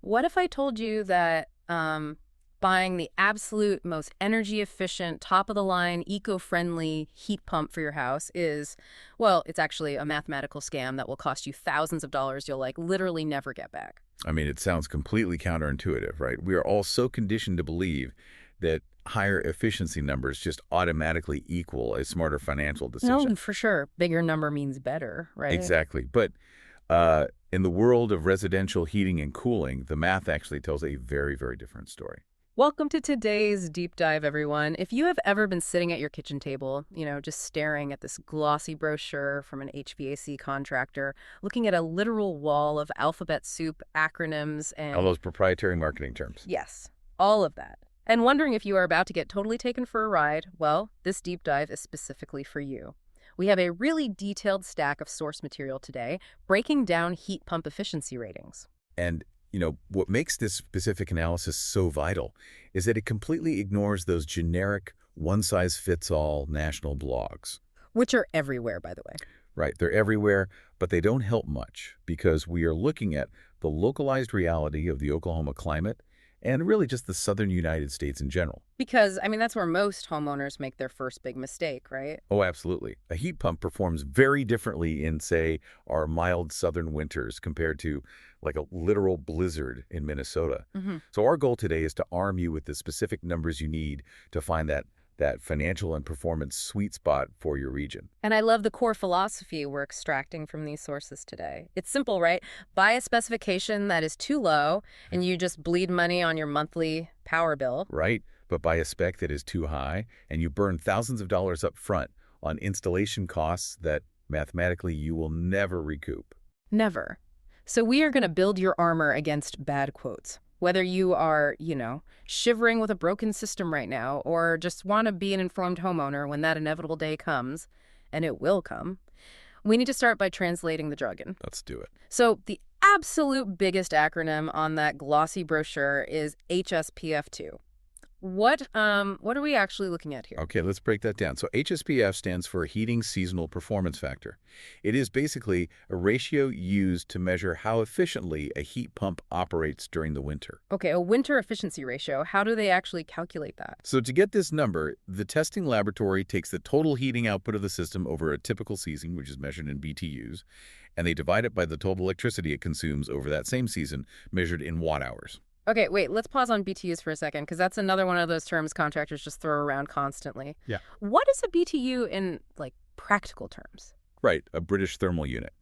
What if I told you that buying the absolute most energy efficient, top of the line, eco-friendly heat pump for your house is, well, it's actually a mathematical scam that will cost you thousands of dollars you'll like literally never get back. I mean, it sounds completely counterintuitive, right? We are all so conditioned to believe that higher efficiency numbers just automatically equal a smarter financial No, decision. for sure. Bigger number means better, right? Exactly. But in the world of residential heating and cooling, the math actually tells a very, very different story. Welcome to today's deep dive, everyone. If you have ever been sitting at your kitchen table, just staring at this glossy brochure from an HVAC contractor, looking at a literal wall of alphabet soup, acronyms, All and those proprietary marketing terms. yes, all of that, and wondering if you are about to get totally taken for a ride, well, this deep dive is specifically for you. We have a really detailed stack of source material today, breaking down heat pump efficiency ratings. And, what makes this specific analysis so vital is that it completely ignores those generic one-size-fits-all national blogs. Which are everywhere, by the way. Right, they're everywhere, but they don't help much because we are looking at the localized reality of the Oklahoma climate and really just the southern United States in general. Because, that's where most homeowners make their first big mistake, right? Oh, absolutely. A heat pump performs very differently in, say, our mild southern winters compared to like a literal blizzard in Minnesota. Hmm. So our goal today is to arm you with the specific numbers you need to find that financial and performance sweet spot for your region. And I love the core philosophy we're extracting from these sources today. It's simple, right? Buy a specification that is too low, and you just bleed money on your monthly power bill. Right? But buy a spec that is too high, and you burn thousands of dollars up front on installation costs that mathematically you will never recoup. Never. So we are going to build your armor against bad quotes. Whether you are, shivering with a broken system right now, or just want to be an informed homeowner when that inevitable day comes, and it will come, we need to start by translating the jargon. Let's do it. So the absolute biggest acronym on that glossy brochure is HSPF2. What are we actually looking at here? Okay, let's break that down. So HSPF stands for Heating Seasonal Performance Factor. It is basically a ratio used to measure how efficiently a heat pump operates during the winter. Okay, a winter efficiency ratio. How do they actually calculate that? So to get this number, the testing laboratory takes the total heating output of the system over a typical season, which is measured in BTUs, and they divide it by the total electricity it consumes over that same season, measured in watt-hours. Okay, wait, let's pause on BTUs for a second, because that's another one of those terms contractors just throw around constantly. Yeah. What is a BTU in, practical terms? Right, a British thermal unit.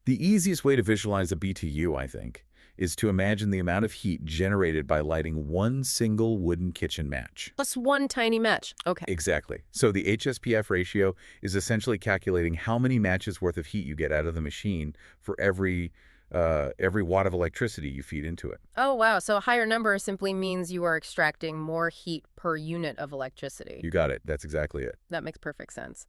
The easiest way to visualize a BTU, I think, is to imagine the amount of heat generated by lighting one single wooden kitchen match. Plus one tiny match. Okay. Exactly. So the HSPF ratio is essentially calculating how many matches worth of heat you get out of the machine for every watt of electricity you feed into it. Oh, wow. So a higher number simply means you are extracting more heat per unit of electricity. You got it. That's exactly it. That makes perfect sense.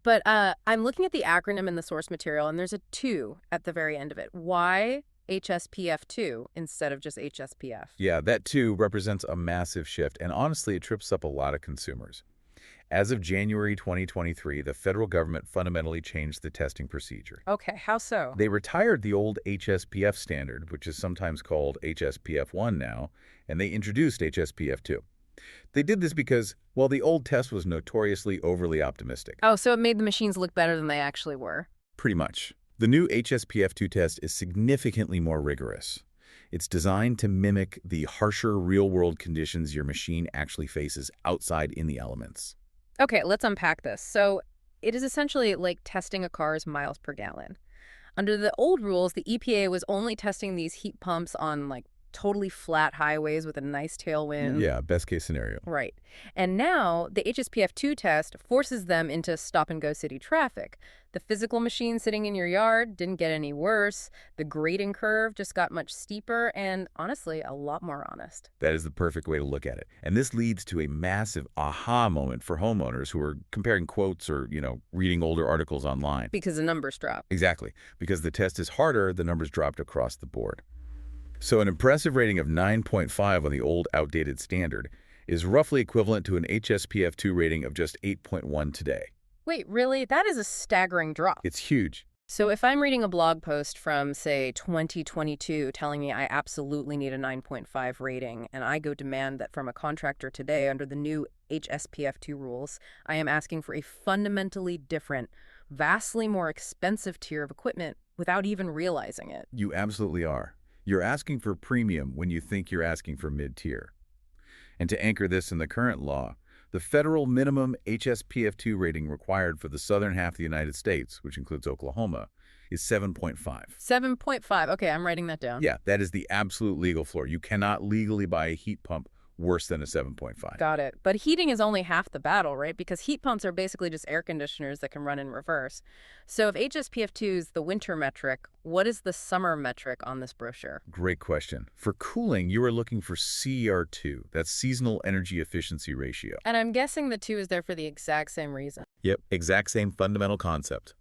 But I'm looking at the acronym in the source material, and there's a 2 at the very end of it. Why HSPF2 instead of just HSPF? Yeah, that too represents a massive shift, and honestly, it trips up a lot of consumers. As of January 2023, the federal government fundamentally changed the testing procedure. Okay, how so? They retired the old HSPF standard, which is sometimes called HSPF1 now, and they introduced HSPF2. They did this because, well, the old test was notoriously overly optimistic. Oh, so it made the machines look better than they actually were. Pretty much. The new HSPF2 test is significantly more rigorous. It's designed to mimic the harsher real-world conditions your machine actually faces outside in the elements. Okay, let's unpack this. So it is essentially like testing a car's miles per gallon. Under the old rules, the EPA was only testing these heat pumps on totally flat highways with a nice tailwind. Yeah, best case scenario. Right. And now the HSPF2 test forces them into stop-and-go city traffic. The physical machine sitting in your yard didn't get any worse. The grading curve just got much steeper and, honestly, a lot more honest. That is the perfect way to look at it. And this leads to a massive aha moment for homeowners who are comparing quotes or, reading older articles online. Because the numbers drop. Exactly. Because the test is harder, the numbers dropped across the board. So an impressive rating of 9.5 on the old outdated standard is roughly equivalent to an HSPF2 rating of just 8.1 today. Wait, really? That is a staggering drop. It's huge. So if I'm reading a blog post from, say, 2022 telling me I absolutely need a 9.5 rating, and I go demand that from a contractor today under the new HSPF2 rules, I am asking for a fundamentally different, vastly more expensive tier of equipment without even realizing it. You absolutely are. You're asking for premium when you think you're asking for mid-tier. And to anchor this in the current law, the federal minimum HSPF2 rating required for the southern half of the United States, which includes Oklahoma, is 7.5. 7.5. Okay, I'm writing that down. Yeah, that is the absolute legal floor. You cannot legally buy a heat pump worse than a 7.5. Got it. But heating is only half the battle, right? Because heat pumps are basically just air conditioners that can run in reverse. So if HSPF2 is the winter metric, what is the summer metric on this brochure? Great question. For cooling, you are looking for CR2. That's seasonal energy efficiency ratio. And I'm guessing the 2 is there for the exact same reason. Yep, exact same fundamental concept.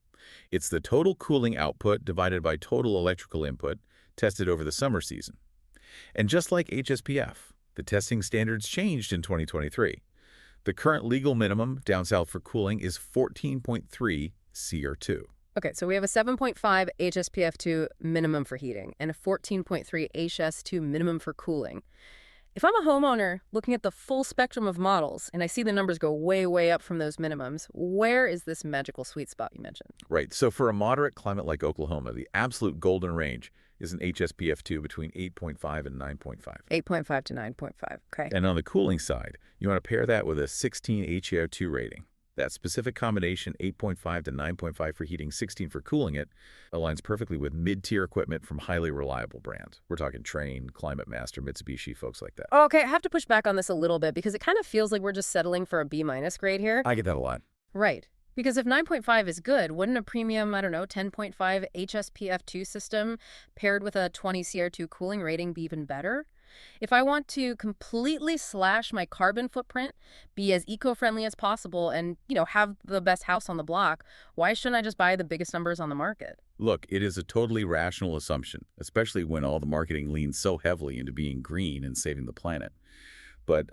It's the total cooling output divided by total electrical input tested over the summer season. And just like HSPF, the testing standards changed in 2023. The current legal minimum down south for cooling is 14.3 CR2. Okay, so we have a 7.5 HSPF2 minimum for heating and a 14.3 HS2 minimum for cooling. If I'm a homeowner looking at the full spectrum of models and I see the numbers go way, way up from those minimums, where is this magical sweet spot you mentioned? Right, so for a moderate climate like Oklahoma, the absolute golden range is an HSPF2 between 8.5 and 9.5. 8.5 to 9.5. Okay. And on the cooling side, you want to pair that with a 16 HAO2 rating. That specific combination, 8.5 to 9.5 for heating, 16 for cooling it, aligns perfectly with mid-tier equipment from highly reliable brands. We're talking Trane, Climate Master, Mitsubishi, folks like that. Okay, I have to push back on this a little bit because it kind of feels like we're just settling for a B- grade here. I get that a lot. Right. Because if 9.5 is good, wouldn't a premium, I don't know, 10.5 HSPF2 system paired with a 20 CR2 cooling rating be even better? If I want to completely slash my carbon footprint, be as eco-friendly as possible, and, have the best house on the block, why shouldn't I just buy the biggest numbers on the market? Look, it is a totally rational assumption, especially when all the marketing leans so heavily into being green and saving the planet. But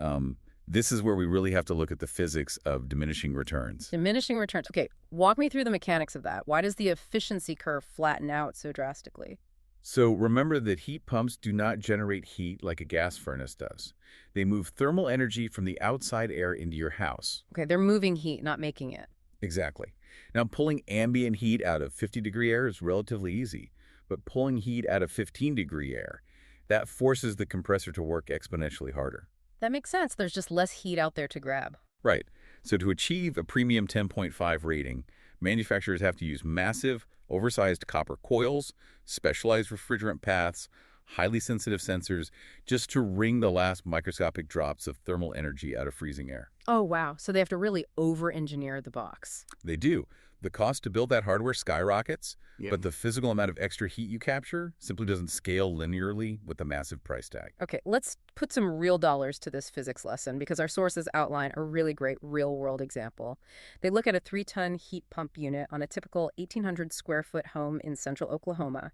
this is where we really have to look at the physics of diminishing returns. Diminishing returns. Okay, walk me through the mechanics of that. Why does the efficiency curve flatten out so drastically? So remember that heat pumps do not generate heat like a gas furnace does. They move thermal energy from the outside air into your house. Okay, they're moving heat, not making it. Exactly. Now, pulling ambient heat out of 50-degree air is relatively easy, but pulling heat out of 15-degree air, that forces the compressor to work exponentially harder. That makes sense. There's just less heat out there to grab. Right. So to achieve a premium 10.5 rating, manufacturers have to use massive, oversized copper coils, specialized refrigerant paths, highly sensitive sensors, just to wring the last microscopic drops of thermal energy out of freezing air. Oh, wow. So they have to really over-engineer the box. They do. The cost to build that hardware skyrockets, Yep. but the physical amount of extra heat you capture simply doesn't scale linearly with the massive price tag. Okay, let's put some real dollars to this physics lesson because our sources outline a really great real-world example. They look at a 3-ton heat pump unit on a typical 1,800 square foot home in central Oklahoma.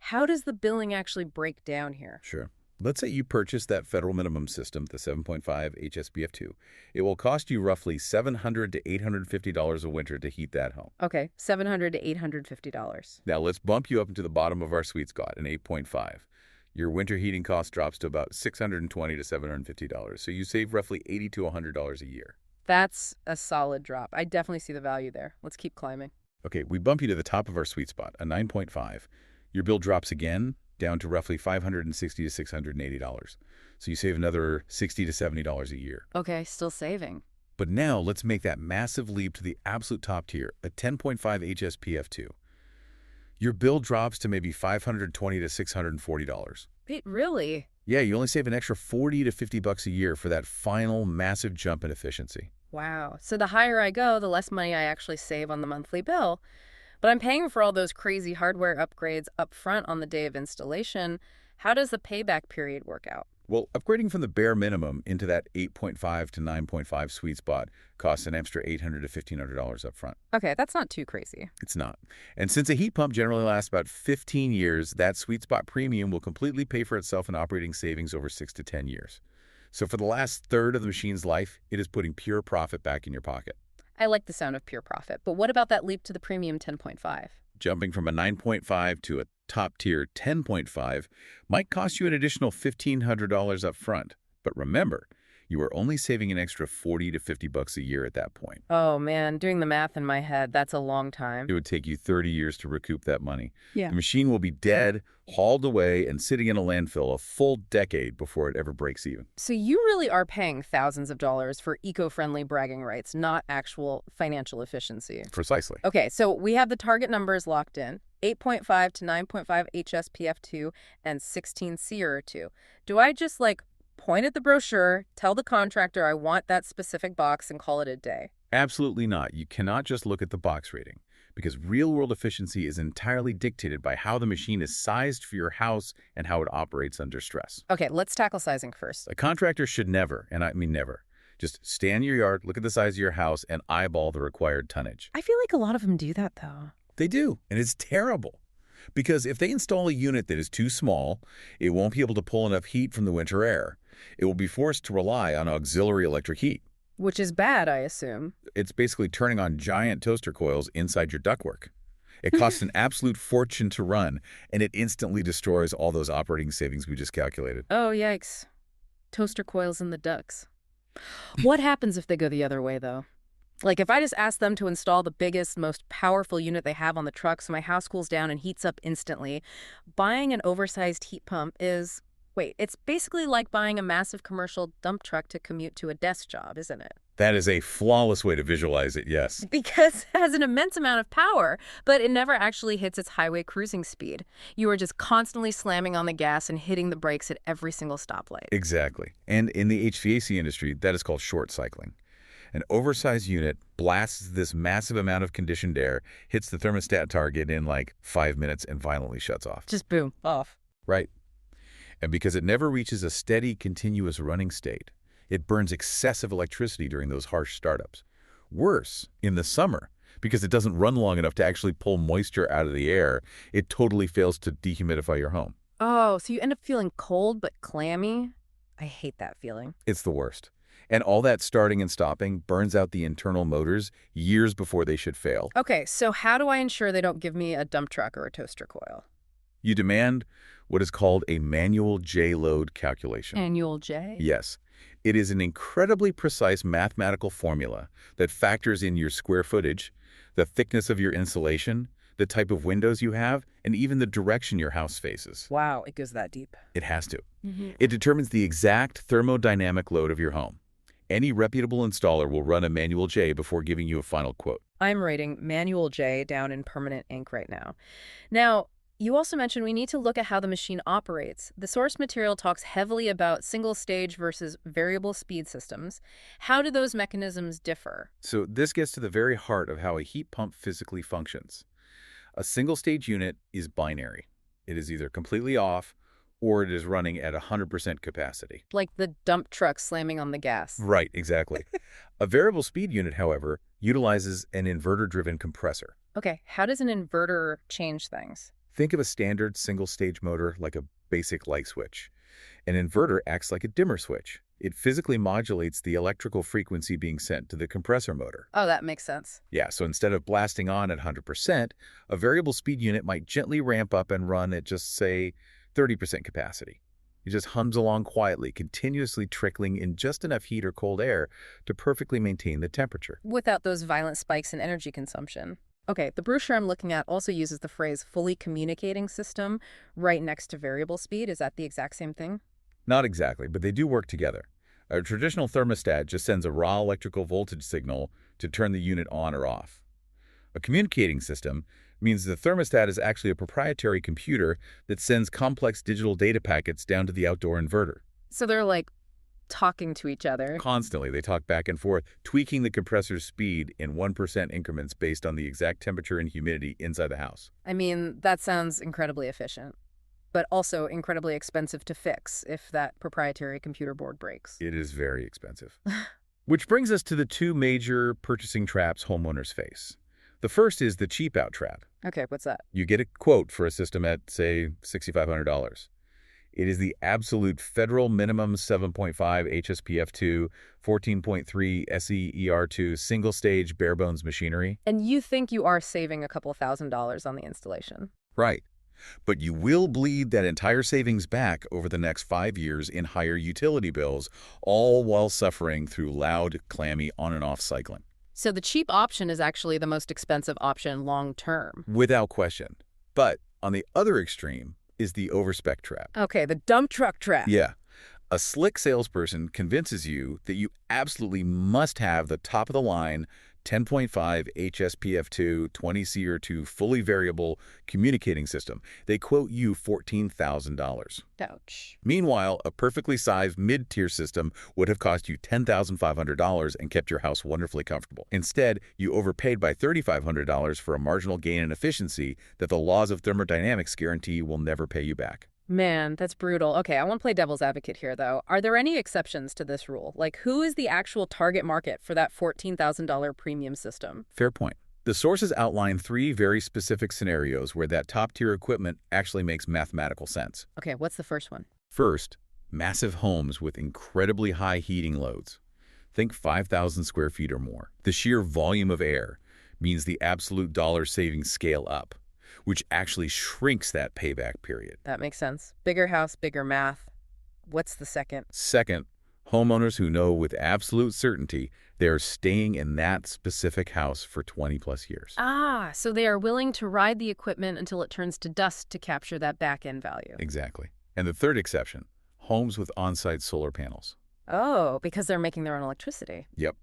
How does the billing actually break down here? Sure. Let's say you purchase that federal minimum system, the 7.5 HSPF2. It will cost you roughly $700 to $850 a winter to heat that home. Okay, $700 to $850. Now let's bump you up into the bottom of our sweet spot, an 8.5. Your winter heating cost drops to about $620 to $750, so you save roughly $80 to $100 a year. That's a solid drop. I definitely see the value there. Let's keep climbing. Okay, we bump you to the top of our sweet spot, a 9.5. Your bill drops again, down to roughly $560 to $680. So you save another $60 to $70 a year. Okay, still saving. But now let's make that massive leap to the absolute top tier, a 10.5 HSPF2. Your bill drops to maybe $520 to $640. Wait, really? Yeah, you only save an extra $40 to $50 a year for that final massive jump in efficiency. Wow. So the higher I go, the less money I actually save on the monthly bill. But I'm paying for all those crazy hardware upgrades up front on the day of installation. How does the payback period work out? Well, upgrading from the bare minimum into that 8.5 to 9.5 sweet spot costs an extra $800 to $1,500 up front. Okay, that's not too crazy. It's not. And since a heat pump generally lasts about 15 years, that sweet spot premium will completely pay for itself in operating savings over 6 to 10 years. So for the last third of the machine's life, it is putting pure profit back in your pocket. I like the sound of pure profit, but what about that leap to the premium 10.5? Jumping from a 9.5 to a top-tier 10.5 might cost you an additional $1,500 up front. But remember, you are only saving an extra 40 to 50 bucks a year at that point. Oh, man, doing the math in my head, that's a long time. It would take you 30 years to recoup that money. Yeah. The machine will be dead, hauled away, and sitting in a landfill a full decade before it ever breaks even. So you really are paying thousands of dollars for eco-friendly bragging rights, not actual financial efficiency. Precisely. Okay, so we have the target numbers locked in, 8.5 to 9.5 HSPF2 and 16 CR2. Do I just, point at the brochure, tell the contractor I want that specific box, and call it a day? Absolutely not. You cannot just look at the box rating, because real-world efficiency is entirely dictated by how the machine is sized for your house and how it operates under stress. Okay, let's tackle sizing first. A contractor should never, and I mean never, just stand in your yard, look at the size of your house, and eyeball the required tonnage. I feel like a lot of them do that, though. They do, and it's terrible. Because if they install a unit that is too small, it won't be able to pull enough heat from the winter air. It will be forced to rely on auxiliary electric heat. Which is bad, I assume. It's basically turning on giant toaster coils inside your ductwork. It costs an absolute fortune to run, and it instantly destroys all those operating savings we just calculated. Oh, yikes. Toaster coils in the ducts. What happens if they go the other way, though? If I just ask them to install the biggest, most powerful unit they have on the truck so my house cools down and heats up instantly, buying an oversized heat pump is, it's basically like buying a massive commercial dump truck to commute to a desk job, isn't it? That is a flawless way to visualize it, yes. Because it has an immense amount of power, but it never actually hits its highway cruising speed. You are just constantly slamming on the gas and hitting the brakes at every single stoplight. Exactly. And in the HVAC industry, that is called short cycling. An oversized unit blasts this massive amount of conditioned air, hits the thermostat target in 5 minutes, and violently shuts off. Just boom, off. Right. And because it never reaches a steady, continuous running state, it burns excessive electricity during those harsh startups. Worse, in the summer, because it doesn't run long enough to actually pull moisture out of the air, it totally fails to dehumidify your home. Oh, so you end up feeling cold but clammy? I hate that feeling. It's the worst. And all that starting and stopping burns out the internal motors years before they should fail. Okay, so how do I ensure they don't give me a dump truck or a toaster coil? You demand what is called a manual J-load calculation. Annual J? Yes. It is an incredibly precise mathematical formula that factors in your square footage, the thickness of your insulation, the type of windows you have, and even the direction your house faces. Wow, it goes that deep. It has to. It determines the exact thermodynamic load of your home. Any reputable installer will run a manual J before giving you a final quote. I'm writing manual J down in permanent ink right now. Now, you also mentioned we need to look at how the machine operates. The source material talks heavily about single-stage versus variable speed systems. How do those mechanisms differ? So this gets to the very heart of how a heat pump physically functions. A single-stage unit is binary. It is either completely off or it is running at 100% capacity. Like the dump truck slamming on the gas. Right, exactly. A variable speed unit, however, utilizes an inverter-driven compressor. Okay, how does an inverter change things? Think of a standard single-stage motor like a basic light switch. An inverter acts like a dimmer switch. It physically modulates the electrical frequency being sent to the compressor motor. Oh, that makes sense. Yeah, so instead of blasting on at 100%, a variable speed unit might gently ramp up and run at just, say, 30% capacity. It just hums along quietly, continuously trickling in just enough heat or cold air to perfectly maintain the temperature. Without those violent spikes in energy consumption. Okay, the brochure I'm looking at also uses the phrase fully communicating system right next to variable speed. Is that the exact same thing? Not exactly, but they do work together. A traditional thermostat just sends a raw electrical voltage signal to turn the unit on or off. A communicating system means the thermostat is actually a proprietary computer that sends complex digital data packets down to the outdoor inverter. So they're talking to each other. Constantly, they talk back and forth, tweaking the compressor's speed in 1% increments based on the exact temperature and humidity inside the house. I mean, that sounds incredibly efficient, but also incredibly expensive to fix if that proprietary computer board breaks. It is very expensive. Which brings us to the two major purchasing traps homeowners face. The first is the cheap out trap. Okay, what's that? You get a quote for a system at, say, $6,500. It is the absolute federal minimum 7.5 HSPF2, 14.3 SEER2 single-stage bare-bones machinery. And you think you are saving a couple $1,000s on the installation. Right. But you will bleed that entire savings back over the next 5 years in higher utility bills, all while suffering through loud, clammy on and off cycling. So the cheap option is actually the most expensive option long term. Without question. But on the other extreme is the overspec trap. Okay, the dump truck trap. Yeah. A slick salesperson convinces you that you absolutely must have the top-of-the-line 10.5 HSPF2 20CR2 fully variable communicating system. They quote you $14,000. Ouch. Meanwhile, a perfectly sized mid-tier system would have cost you $10,500 and kept your house wonderfully comfortable. Instead, you overpaid by $3,500 for a marginal gain in efficiency that the laws of thermodynamics guarantee will never pay you back. Man, that's brutal. Okay, I want to play devil's advocate here, though. Are there any exceptions to this rule? Like, who is the actual target market for that $14,000 premium system? Fair point. The sources outline 3 very specific scenarios where that top-tier equipment actually makes mathematical sense. Okay, what's the first one? First, massive homes with incredibly high heating loads. Think 5,000 square feet or more. The sheer volume of air means the absolute dollar savings scale up, which actually shrinks that payback period. That makes sense. Bigger house, bigger math. What's the second? Second, homeowners who know with absolute certainty they're staying in that specific house for 20-plus years. Ah, so they are willing to ride the equipment until it turns to dust to capture that back-end value. Exactly. And the third exception, homes with on-site solar panels. Oh, because they're making their own electricity. Yep.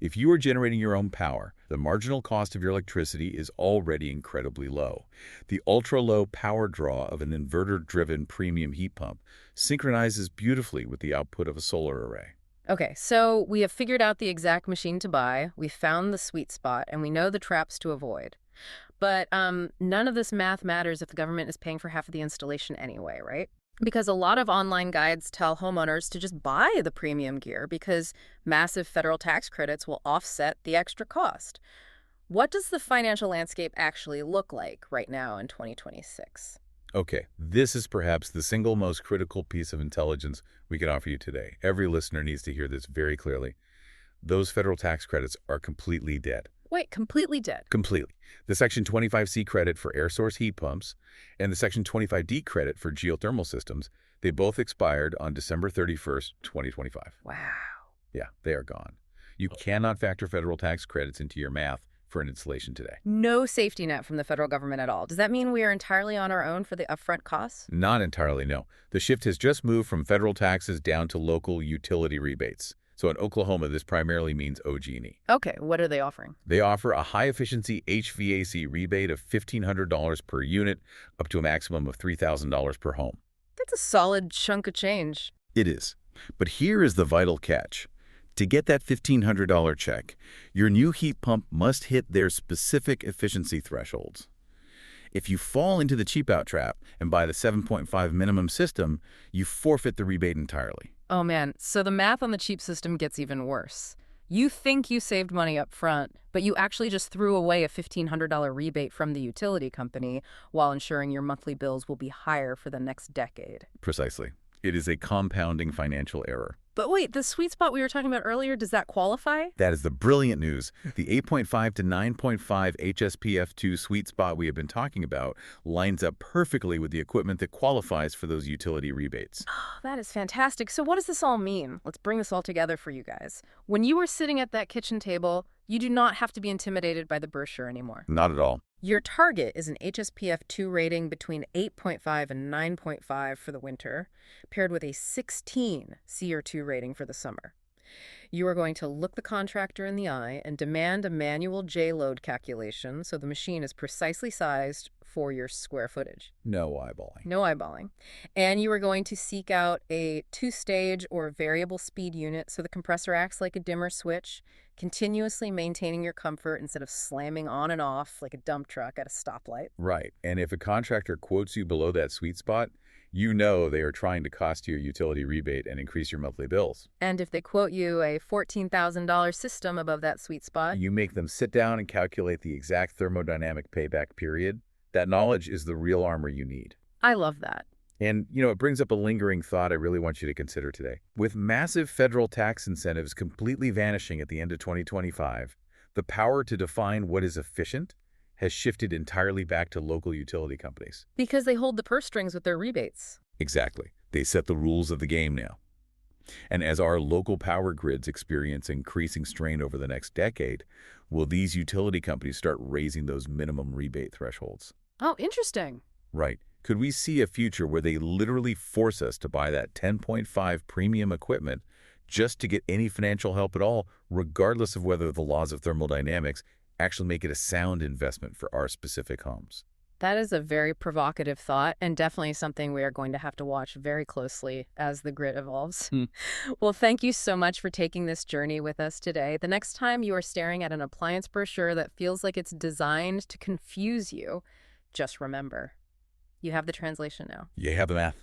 If you are generating your own power, the marginal cost of your electricity is already incredibly low. The ultra-low power draw of an inverter-driven premium heat pump synchronizes beautifully with the output of a solar array. Okay, so we have figured out the exact machine to buy, we found the sweet spot, and we know the traps to avoid. But none of this math matters if the government is paying for half of the installation anyway, right? Because a lot of online guides tell homeowners to just buy the premium gear because massive federal tax credits will offset the extra cost. What does the financial landscape actually look like right now in 2026? Okay, this is perhaps the single most critical piece of intelligence we can offer you today. Every listener needs to hear this very clearly. Those federal tax credits are completely dead. Wait, completely dead? Completely. The Section 25C credit for air source heat pumps and the Section 25D credit for geothermal systems, they both expired on December 31st, 2025. Wow. Yeah, they are gone. You cannot factor federal tax credits into your math for an installation today. No safety net from the federal government at all. Does that mean we are entirely on our own for the upfront costs? Not entirely, no. The shift has just moved from federal taxes down to local utility rebates. So in Oklahoma, this primarily means OG&E. Okay, what are they offering? They offer a high-efficiency HVAC rebate of $1,500 per unit, up to a maximum of $3,000 per home. That's a solid chunk of change. It is. But here is the vital catch. To get that $1,500 check, your new heat pump must hit their specific efficiency thresholds. If you fall into the cheap-out trap and buy the 7.5 minimum system, you forfeit the rebate entirely. Oh man, so the math on the cheap system gets even worse. You think you saved money up front, but you actually just threw away a $1,500 rebate from the utility company while ensuring your monthly bills will be higher for the next decade. Precisely. It is a compounding financial error. But wait, the sweet spot we were talking about earlier, does that qualify? That is the brilliant news. The 8.5 to 9.5 HSPF2 sweet spot we have been talking about lines up perfectly with the equipment that qualifies for those utility rebates. Oh, that is fantastic. So what does this all mean? Let's bring this all together for you guys. When you were sitting at that kitchen table, you do not have to be intimidated by the brochure anymore. Not at all. Your target is an HSPF2 rating between 8.5 and 9.5 for the winter, paired with a 16 CR2 rating for the summer. You are going to look the contractor in the eye and demand a manual J-load calculation so the machine is precisely sized for your square footage. No eyeballing. No eyeballing. And you are going to seek out a 2-stage or variable speed unit so the compressor acts like a dimmer switch, continuously maintaining your comfort instead of slamming on and off like a dump truck at a stoplight. Right. And if a contractor quotes you below that sweet spot, you know they are trying to cost you a utility rebate and increase your monthly bills. And if they quote you a $14,000 system above that sweet spot, you make them sit down and calculate the exact thermodynamic payback period. That knowledge is the real armor you need. I love that. And, it brings up a lingering thought I really want you to consider today. With massive federal tax incentives completely vanishing at the end of 2025, the power to define what is efficient has shifted entirely back to local utility companies. Because they hold the purse strings with their rebates. Exactly. They set the rules of the game now. And as our local power grids experience increasing strain over the next decade, will these utility companies start raising those minimum rebate thresholds? Oh, interesting. Right. Could we see a future where they literally force us to buy that 10.5 premium equipment just to get any financial help at all, regardless of whether the laws of thermodynamics actually make it a sound investment for our specific homes? That is a very provocative thought, and definitely something we are going to have to watch very closely as the grid evolves. Hmm. Well, thank you so much for taking this journey with us today. The next time you are staring at an appliance brochure that feels like it's designed to confuse you, just remember, you have the translation now. You have the math.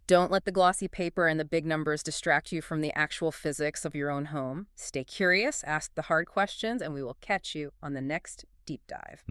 Don't let the glossy paper and the big numbers distract you from the actual physics of your own home. Stay curious, ask the hard questions, and we will catch you on the next deep dive.